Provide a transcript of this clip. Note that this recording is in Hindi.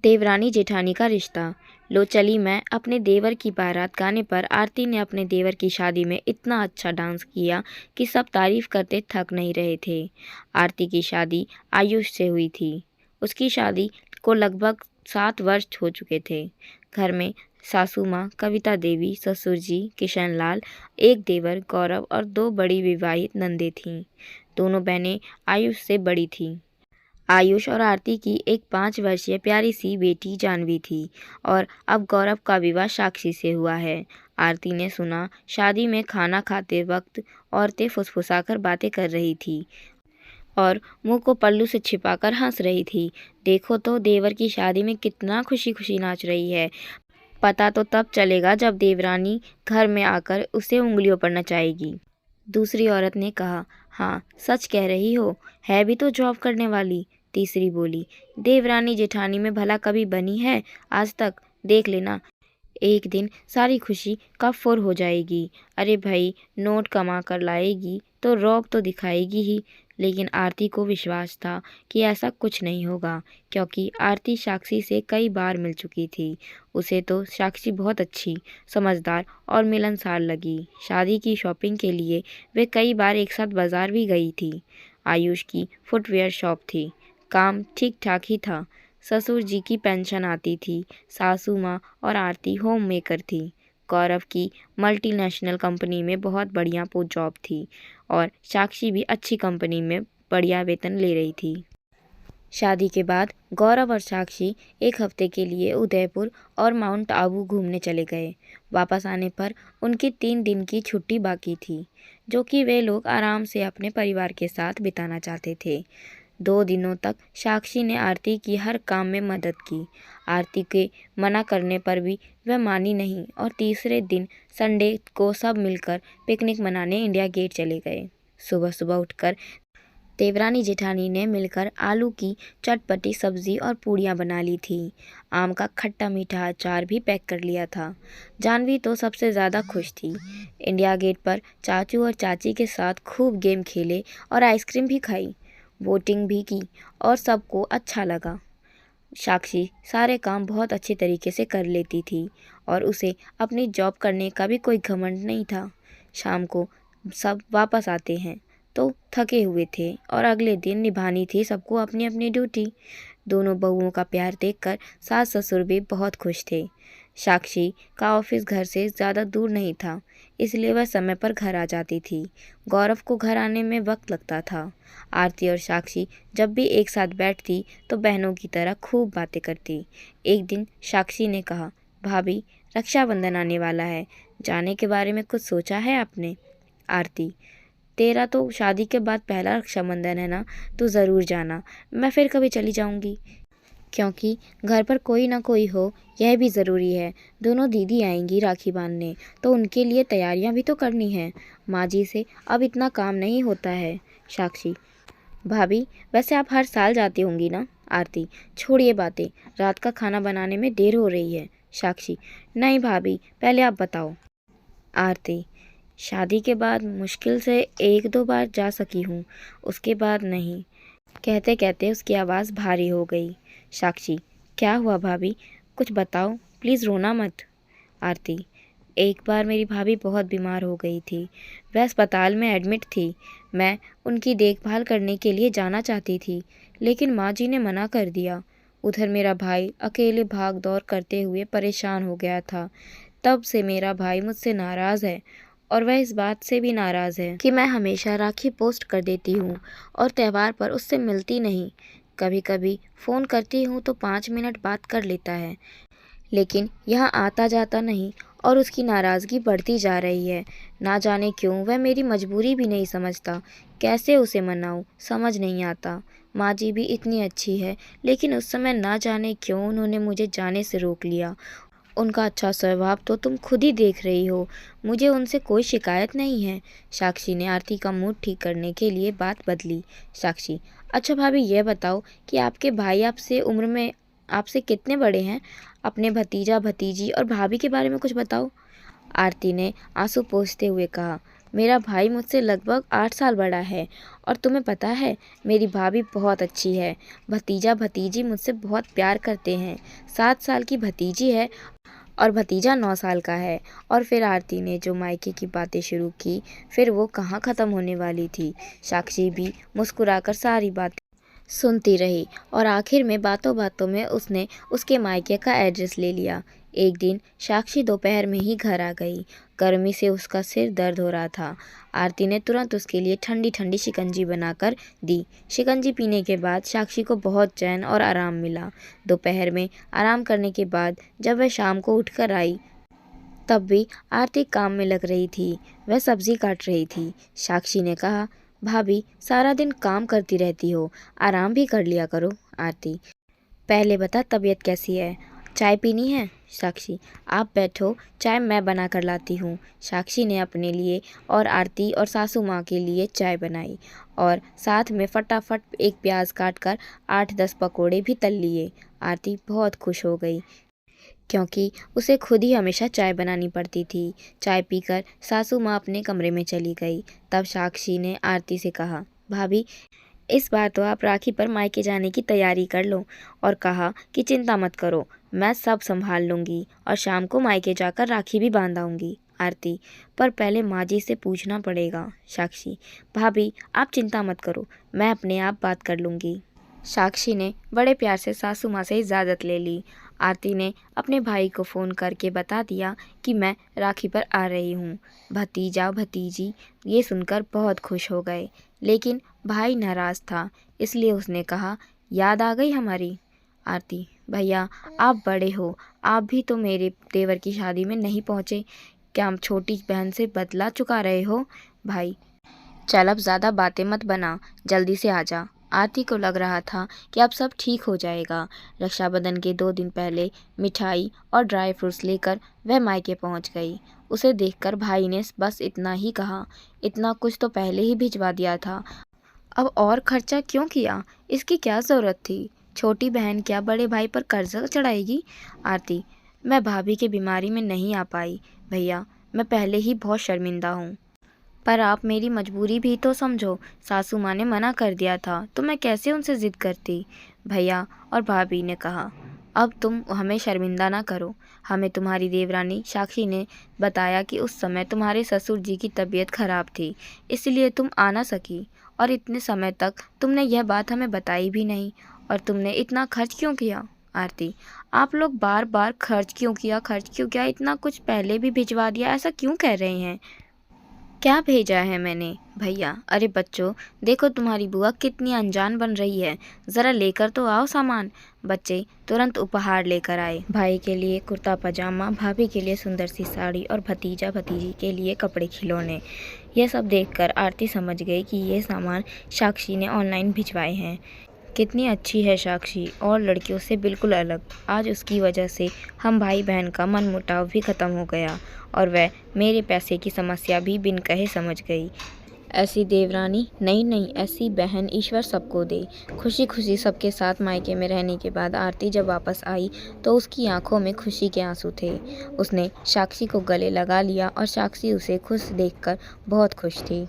देवरानी जेठानी का रिश्ता। लो चली मैं अपने देवर की बारात गाने पर आरती ने अपने देवर की शादी में इतना अच्छा डांस किया कि सब तारीफ करते थक नहीं रहे थे। आरती की शादी आयुष से हुई थी। उसकी शादी को लगभग 7 वर्ष हो चुके थे। घर में सासू माँ कविता देवी, ससुर जी किशन लाल, एक देवर गौरव और 2 बड़ी विवाहित नंदे थीं। दोनों बहनें आयुष से बड़ी थीं। आयुष और आरती की एक 5 वर्षीय प्यारी सी बेटी जानवी थी और अब गौरव का विवाह साक्षी से हुआ है। आरती ने सुना शादी में खाना खाते वक्त औरतें फुसफुसाकर बातें कर रही थी और मुंह को पल्लू से छिपाकर हंस रही थी। देखो तो देवर की शादी में कितना खुशी खुशी नाच रही है। पता तो तब चलेगा जब देवरानी घर में आकर उसे उंगलियों पर नचाएगी। दूसरी औरत ने कहा, हाँ सच कह रही हो, है भी तो जॉब करने वाली। तीसरी बोली, देवरानी जेठानी में भला कभी बनी है आज तक, देख लेना एक दिन सारी खुशी कब फुर हो जाएगी। अरे भाई, नोट कमा कर लाएगी तो रौब तो दिखाएगी ही। लेकिन आरती को विश्वास था कि ऐसा कुछ नहीं होगा, क्योंकि आरती साक्षी से कई बार मिल चुकी थी। उसे तो साक्षी बहुत अच्छी, समझदार और मिलनसार लगी। शादी की शॉपिंग के लिए वे कई बार एक साथ बाजार भी गई थी। आयुष की फुटवेयर शॉप थी, काम ठीक ठाक ही था। ससुर जी की पेंशन आती थी। सासू माँ और आरती होम मेकर थी। गौरव की मल्टीनेशनल कंपनी में बहुत बढ़िया जॉब थी और साक्षी भी अच्छी कंपनी में बढ़िया वेतन ले रही थी। शादी के बाद गौरव और साक्षी एक हफ्ते के लिए उदयपुर और माउंट आबू घूमने चले गए। वापस आने पर उनकी 3 दिन की छुट्टी बाकी थी, जो कि वे लोग आराम से अपने परिवार के साथ बिताना चाहते थे। 2 दिनों तक साक्षी ने आरती की हर काम में मदद की। आरती के मना करने पर भी वह मानी नहीं और तीसरे दिन संडे को सब मिलकर पिकनिक मनाने इंडिया गेट चले गए। सुबह सुबह उठकर देवरानी जेठानी ने मिलकर आलू की चटपटी सब्जी और पूड़ियाँ बना ली थी। आम का खट्टा मीठा अचार भी पैक कर लिया था। जानवी तो सबसे ज़्यादा खुश थी। इंडिया गेट पर चाचू और चाची के साथ खूब गेम खेले और आइसक्रीम भी खाई। वोटिंग भी की और सबको अच्छा लगा। साक्षी सारे काम बहुत अच्छे तरीके से कर लेती थी और उसे अपनी जॉब करने का भी कोई घमंड नहीं था। शाम को सब वापस आते हैं तो थके हुए थे और अगले दिन निभानी थी सबको अपनी अपनी ड्यूटी। दोनों बहुओं का प्यार देखकर सास ससुर भी बहुत खुश थे। साक्षी का ऑफिस घर से ज़्यादा दूर नहीं था, इसलिए वह समय पर घर आ जाती थी। गौरव को घर आने में वक्त लगता था। आरती और साक्षी जब भी एक साथ बैठती तो बहनों की तरह खूब बातें करती। एक दिन साक्षी ने कहा, भाभी रक्षाबंधन आने वाला है, जाने के बारे में कुछ सोचा है आपने? आरती, तेरा तो शादी के बाद पहला रक्षाबंधन है ना, तो ज़रूर जाना। मैं फिर कभी चली जाऊंगी, क्योंकि घर पर कोई ना कोई हो यह भी ज़रूरी है। दोनों दीदी आएंगी राखी बांधने, तो उनके लिए तैयारियां भी तो करनी है। माँ जी से अब इतना काम नहीं होता है। साक्षी, भाभी वैसे आप हर साल जाती होंगी ना? आरती, छोड़िए बातें, रात का खाना बनाने में देर हो रही है। साक्षी, नहीं भाभी, पहले आप बताओ। आरती, शादी के बाद मुश्किल से 1-2 बार जा सकी हूँ, उसके बाद नहीं। कहते कहते उसकी आवाज़ भारी हो गई। साक्षी, क्या हुआ भाभी, कुछ बताओ, प्लीज़ रोना मत। आरती, एक बार मेरी भाभी बहुत बीमार हो गई थी। वह अस्पताल में एडमिट थी। मैं उनकी देखभाल करने के लिए जाना चाहती थी, लेकिन माँ जी ने मना कर दिया। उधर मेरा भाई अकेले भाग दौड़ करते हुए परेशान हो गया था। तब से मेरा भाई मुझसे नाराज़ है और वह इस बात से भी नाराज़ है कि मैं हमेशा राखी पोस्ट कर देती हूँ और त्यौहार पर उससे मिलती नहीं। कभी कभी फ़ोन करती हूँ तो 5 मिनट बात कर लेता है, लेकिन यहाँ आता जाता नहीं और उसकी नाराज़गी बढ़ती जा रही है। ना जाने क्यों वह मेरी मजबूरी भी नहीं समझता। कैसे उसे मनाऊँ समझ नहीं आता। माँ जी भी इतनी अच्छी है, लेकिन उस समय ना जाने क्यों उन्होंने मुझे जाने से रोक लिया। उनका अच्छा स्वभाव तो तुम खुद ही देख रही हो, मुझे उनसे कोई शिकायत नहीं है। साक्षी ने आरती का मूड ठीक करने के लिए बात बदली। साक्षी, अच्छा भाभी ये बताओ कि आपके भाई आपसे उम्र में आपसे कितने बड़े हैं? अपने भतीजा भतीजी और भाभी के बारे में कुछ बताओ। आरती ने आंसू पोंछते हुए कहा, मेरा भाई मुझसे लगभग 8 साल बड़ा है और तुम्हें पता है मेरी भाभी बहुत अच्छी है। भतीजा भतीजी मुझसे बहुत प्यार करते हैं। 7 साल की भतीजी है और भतीजा 9 साल का है। और फिर आरती ने जो मायके की बातें शुरू की, फिर वो कहाँ ख़त्म होने वाली थी। साक्षी भी मुस्कुराकर सारी बातें सुनती रही और आखिर में बातों बातों में उसने उसके मायके का एड्रेस ले लिया। एक दिन साक्षी दोपहर में ही घर आ गई। गर्मी से उसका सिर दर्द हो रहा था। आरती ने तुरंत उसके लिए ठंडी ठंडी शिकंजी बनाकर दी। शिकंजी पीने के बाद साक्षी को बहुत चैन और आराम मिला। दोपहर में आराम करने के बाद जब वह शाम को उठकर आई, तब भी आरती काम में लग रही थी। वह सब्जी काट रही थी। साक्षी ने कहा, भाभी सारा दिन काम करती रहती हो, आराम भी कर लिया करो। आरती, पहले बता तबीयत कैसी है? चाय पीनी है? साक्षी, आप बैठो, चाय मैं बना कर लाती हूँ। साक्षी ने अपने लिए और आरती और सासू माँ के लिए चाय बनाई और साथ में फटाफट एक प्याज काट कर 8-10 पकोड़े भी तल लिए। आरती बहुत खुश हो गई क्योंकि उसे खुद ही हमेशा चाय बनानी पड़ती थी। चाय पीकर सासू माँ अपने कमरे में चली गई। तब साक्षी ने आरती से कहा, भाभी इस बार तो आप राखी पर मायके जाने की तैयारी कर लो और कहा कि चिंता मत करो, मैं सब संभाल लूँगी और शाम को मायके जाकर राखी भी बांध आऊँगी। आरती, पर पहले माँ जी से पूछना पड़ेगा। साक्षी, भाभी आप चिंता मत करो, मैं अपने आप बात कर लूँगी। साक्षी ने बड़े प्यार से सासू माँ से इजाज़त ले ली। आरती ने अपने भाई को फ़ोन करके बता दिया कि मैं राखी पर आ रही हूँ। भतीजा भतीजी ये सुनकर बहुत खुश हो गए, लेकिन भाई नाराज़ था, इसलिए उसने कहा, याद आ गई हमारी? आरती, भैया आप बड़े हो, आप भी तो मेरे देवर की शादी में नहीं पहुँचे, क्या हम छोटी बहन से बदला चुका रहे हो? भाई, चल अब ज़्यादा बातें मत बना, जल्दी से आ जा। आरती को लग रहा था कि अब सब ठीक हो जाएगा। रक्षाबंधन के 2 दिन पहले मिठाई और ड्राई फ्रूट्स लेकर वह मायके पहुंच गई। उसे देखकर भाई ने बस इतना ही कहा, इतना कुछ तो पहले ही भिजवा दिया था, अब और खर्चा क्यों किया? इसकी क्या ज़रूरत थी? छोटी बहन क्या बड़े भाई पर कर्जा चढ़ाएगी? आरती, मैं भाभी की बीमारी में नहीं आ पाई। भैया मैं पहले ही बहुत शर्मिंदा हूँ, पर आप मेरी मजबूरी भी तो समझो। सासू माँ ने मना कर दिया था तो मैं कैसे उनसे ज़िद करती। भैया और भाभी ने कहा, अब तुम हमें शर्मिंदा ना करो। हमें तुम्हारी देवरानी साक्षी ने बताया कि उस समय तुम्हारे ससुर जी की तबीयत खराब थी, इसलिए तुम आ ना सकी और इतने समय तक तुमने यह बात हमें बताई भी नहीं। और तुमने इतना खर्च क्यों किया? आरती, आप लोग बार बार खर्च क्यों किया, इतना कुछ पहले भी भिजवा दिया, ऐसा क्यों कह रहे हैं? क्या भेजा है मैंने? भैया, अरे बच्चों देखो तुम्हारी बुआ कितनी अनजान बन रही है, ज़रा लेकर तो आओ सामान। बच्चे तुरंत उपहार लेकर आए। भाई के लिए कुर्ता पजामा, भाभी के लिए सुंदर सी साड़ी और भतीजा भतीजी के लिए कपड़े खिलौने। यह सब देखकर आरती समझ गई कि ये सामान साक्षी ने ऑनलाइन भिजवाए हैं। कितनी अच्छी है साक्षी, और लड़कियों से बिल्कुल अलग। आज उसकी वजह से हम भाई बहन का मनमुटाव भी ख़त्म हो गया और वह मेरे पैसे की समस्या भी बिन कहे समझ गई। ऐसी देवरानी नहीं नहीं, ऐसी बहन ईश्वर सबको दे। खुशी खुशी सबके साथ मायके में रहने के बाद आरती जब वापस आई तो उसकी आंखों में खुशी के आंसू थे। उसने साक्षी को गले लगा लिया और साक्षी उसे खुश देखकर बहुत खुश थी।